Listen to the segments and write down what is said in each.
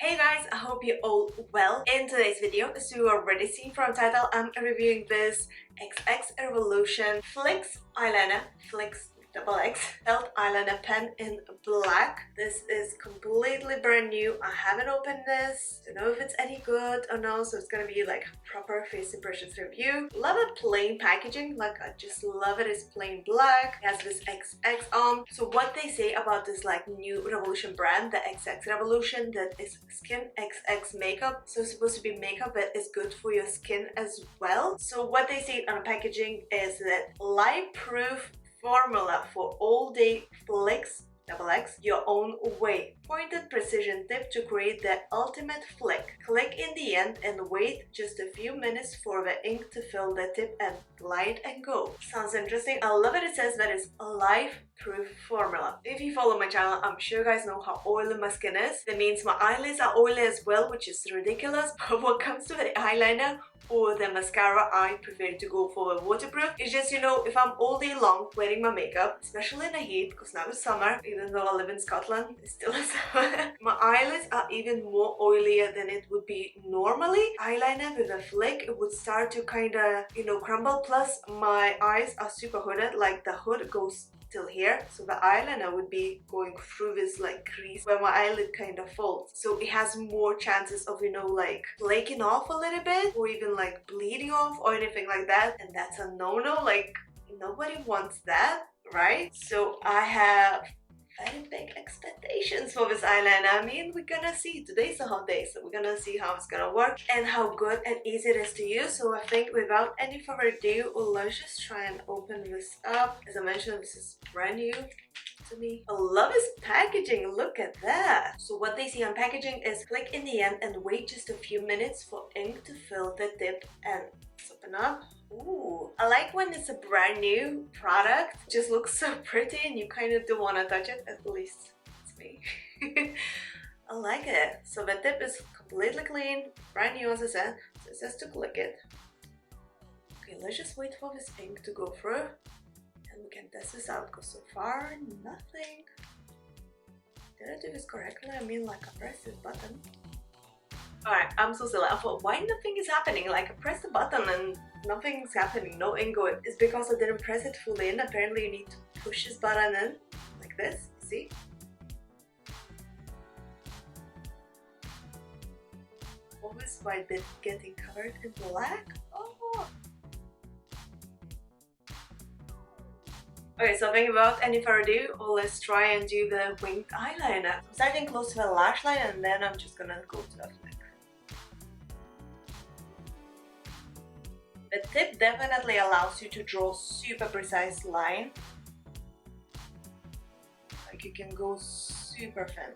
Hey guys, I hope you're all well. In today's video, as you already seen from title, I'm reviewing this XX Revolution FLIXX eyeliner, FLIXX XX felt eyeliner pen in black. This is completely brand new. I haven't opened this, don't know if it's any good or no, so it's gonna be like a proper first impressions review. Love the plain packaging, like I just love it. It's plain black, it has this XX on. So what they say about this like new Revolution brand, the XX Revolution, that is skin XX makeup. So it's supposed to be makeup that is good for your skin as well. So what they say on the packaging is that Lifeproof formula for all-day FLIXX XX your own way. Pointed precision tip to create the ultimate flick. Click in the end and wait just a few minutes for the ink to fill the tip and glide and go. Sounds interesting. I love it. It says that it's a life-proof formula. If you follow my channel, I'm sure you guys know how oily my skin is. That means my eyelids are oily as well, which is ridiculous. But when it comes to the eyeliner or the mascara, I prefer to go for a waterproof. It's just, you know, if I'm all day long wearing my makeup, especially in the heat, because now it's summer, even though I live in Scotland, it's still summer, my eyelids are even more oilier than it would be normally. Eyeliner with a flick, it would start to kind of, you know, crumble. Plus, my eyes are super hooded, like the hood goes till here, so the eyeliner would be going through this like crease where my eyelid kind of folds, so it has more chances of, you know, like flaking off a little bit or even like bleeding off or anything like that, and that's a no-no. Like nobody wants that, right? So I have very big expectations for this eyeliner. I mean, we're gonna see. Today's a hot day, so we're gonna see how it's gonna work and how good and easy it is to use. So I think without any further ado, let's just try and open this up. As I mentioned, this is brand new to me. I love this packaging. Look at that. So what they see on packaging is click in the end and wait just a few minutes for ink to fill the tip and open up. Ooh, I like when it's a brand new product. It just looks so pretty and you kind of don't want to touch it. At least it's me. I like it. So the tip is completely clean, brand new as I said. So it says to click it. Okay, let's just wait for this ink to go through and we can test this out, because so far nothing. Did I do this correctly? I mean, like I pressed this button. Alright, I'm so silly. I thought, why nothing is happening? Like I pressed the button and nothing's happening, no ink going. It's because I didn't press it fully in. Apparently you need to push this button in like this, see? Always by it getting covered in black. Oh. Okay, so I think without any further ado, let's try and do the winged eyeliner. I'm starting close to the lash line and then I'm just gonna go to the flick. The tip definitely allows you to draw super precise line. Like you can go super thin.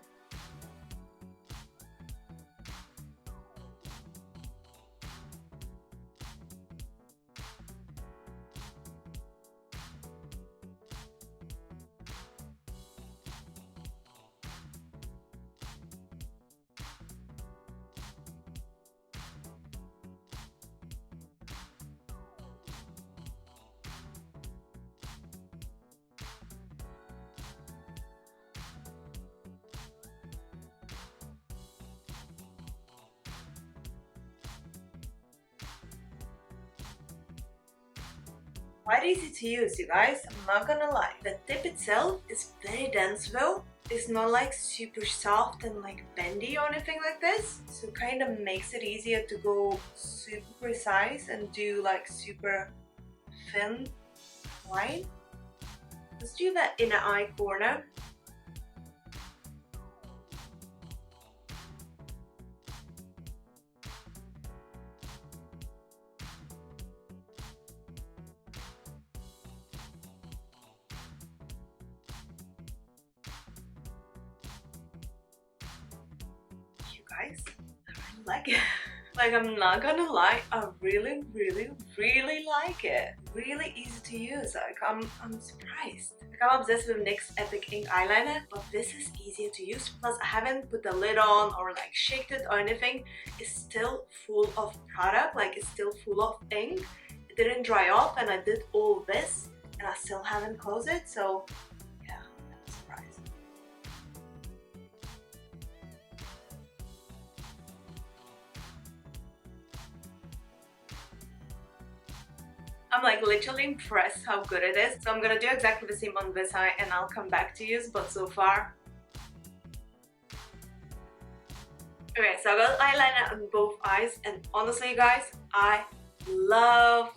Quite easy to use, you guys, I'm not gonna lie. The tip itself is very dense though. It's not like super soft and like bendy or anything like this. So it kind of makes it easier to go super precise and do like super thin line. Let's do that inner eye corner. Guys, I really like it. Like, I'm not gonna lie, I really like it. Really easy to use. Like, I'm surprised. Like, I'm obsessed with NYX Epic Ink eyeliner, but this is easier to use. Plus, I haven't put the lid on or like shaked it or anything. It's still full of product. Like, it's still full of ink. It didn't dry off, and I did all this, and I still haven't closed it. So yeah, I'm surprised. I'm like literally impressed how good it is. So I'm gonna do exactly the same on this eye and I'll come back to use, but so far. Okay, so I got eyeliner on both eyes and honestly you guys, I love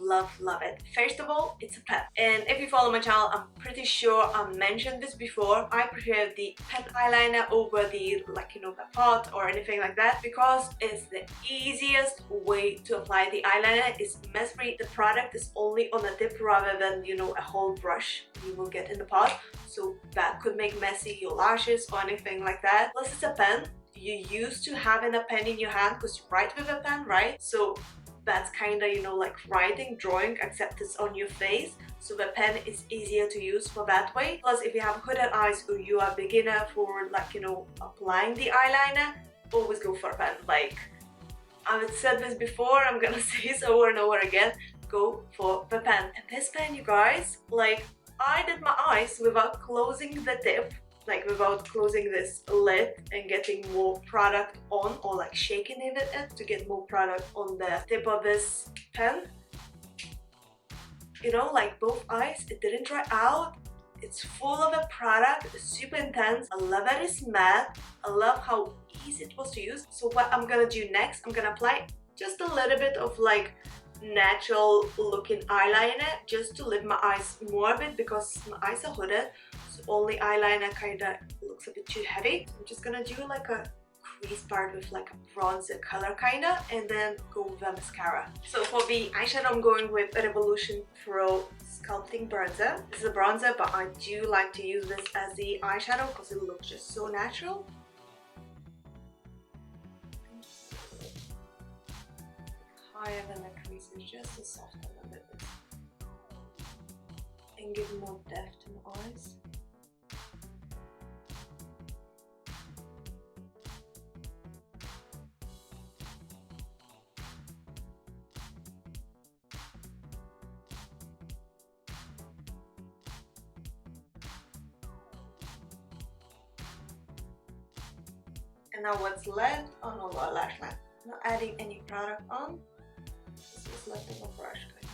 it. First of all, it's a pen, and if you follow my channel, I'm pretty sure I mentioned this before. I prefer the pen eyeliner over the the pot or anything like that because it's the easiest way to apply the eyeliner. It's mess free. The product is only on the tip rather than a whole brush you will get in the pot, so that could make messy your lashes or anything like that. Plus it's a pen. You used to having a pen in your hand because you write with a pen, right? So that's kind of like writing, drawing, except it's on your face, so the pen is easier to use for that way. Plus if you have hooded eyes or you are a beginner for applying the eyeliner, always go for a pen. Like I've said this before, I'm gonna say this over and over again, go for the pen. And this pen, you guys, like I did my eyes without closing the tip, like without closing this lid and getting more product on, or like shaking it to get more product on the tip of this pen. Like both eyes, it didn't dry out. It's full of a product. It's super intense. I love that it's matte. I love how easy it was to use. So what I'm gonna do next, I'm gonna apply just a little bit of like natural looking eyeliner just to lift my eyes more a bit because my eyes are hooded, so only eyeliner kind of looks a bit too heavy. I'm just gonna do like a crease part with like a bronzer color kind of, and then go with a mascara. So for the eyeshadow, I'm going with Revolution Pro Sculpting Bronzer. This is a bronzer, but I do like to use this as the eyeshadow because it looks just so natural. Higher than the creases, just to soften a bit and give more depth to my eyes. And now what's left on our lash line. Not adding any product on. This is left on the brush kind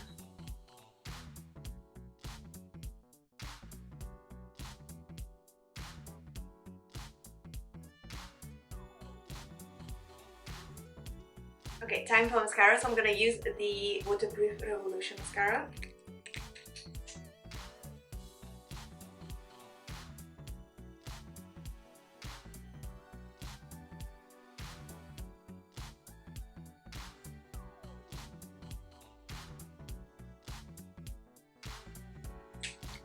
of. Okay, time for mascara. So I'm gonna use the Waterproof Revolution mascara.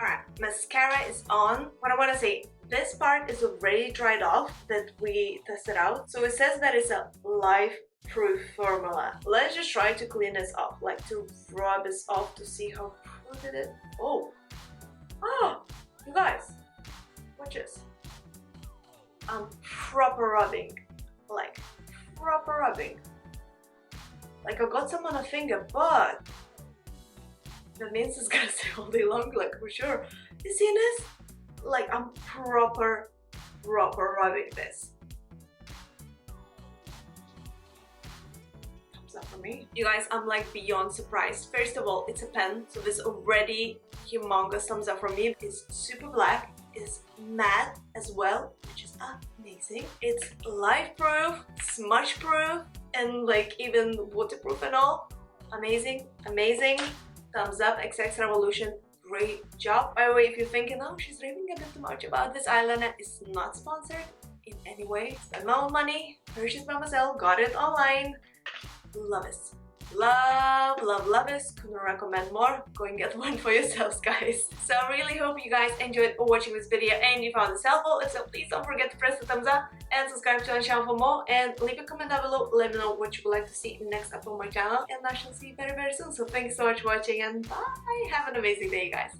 Alright, mascara is on. What I want to say, this part is already dried off that we tested out. So it says that it's a Lifeproof formula. Let's just try to clean this off, like to rub this off to see how proof it is. Oh, you guys, watch this. I'm proper rubbing, like proper rubbing. Like I got some on a finger, but that means it's gonna stay all day long, like for sure. You see this? Like I'm proper rubbing this. Thumbs up for me. You guys, I'm like beyond surprised. First of all, it's a pen, so this already humongous thumbs up from me. It's super black, it's matte as well, which is amazing. It's life proof, smudge proof, and like even waterproof and all. Amazing, amazing. Thumbs up, XX Revolution, great job. By the way, if you're thinking, oh, she's raving a bit too much about this eyeliner, it's not sponsored in any way. Spend my own money, purchased by myself, got it online. Love it. Love this. Couldn't recommend more. Go and get one for yourselves, guys. So I really hope you guys enjoyed watching this video and you found this helpful. If so, please don't forget to press the thumbs up and subscribe to our channel for more, and leave a comment down below. Let me know what you would like to see next up on my channel, and I shall see you very soon. So thank you so much for watching, and bye. Have an amazing day, you guys.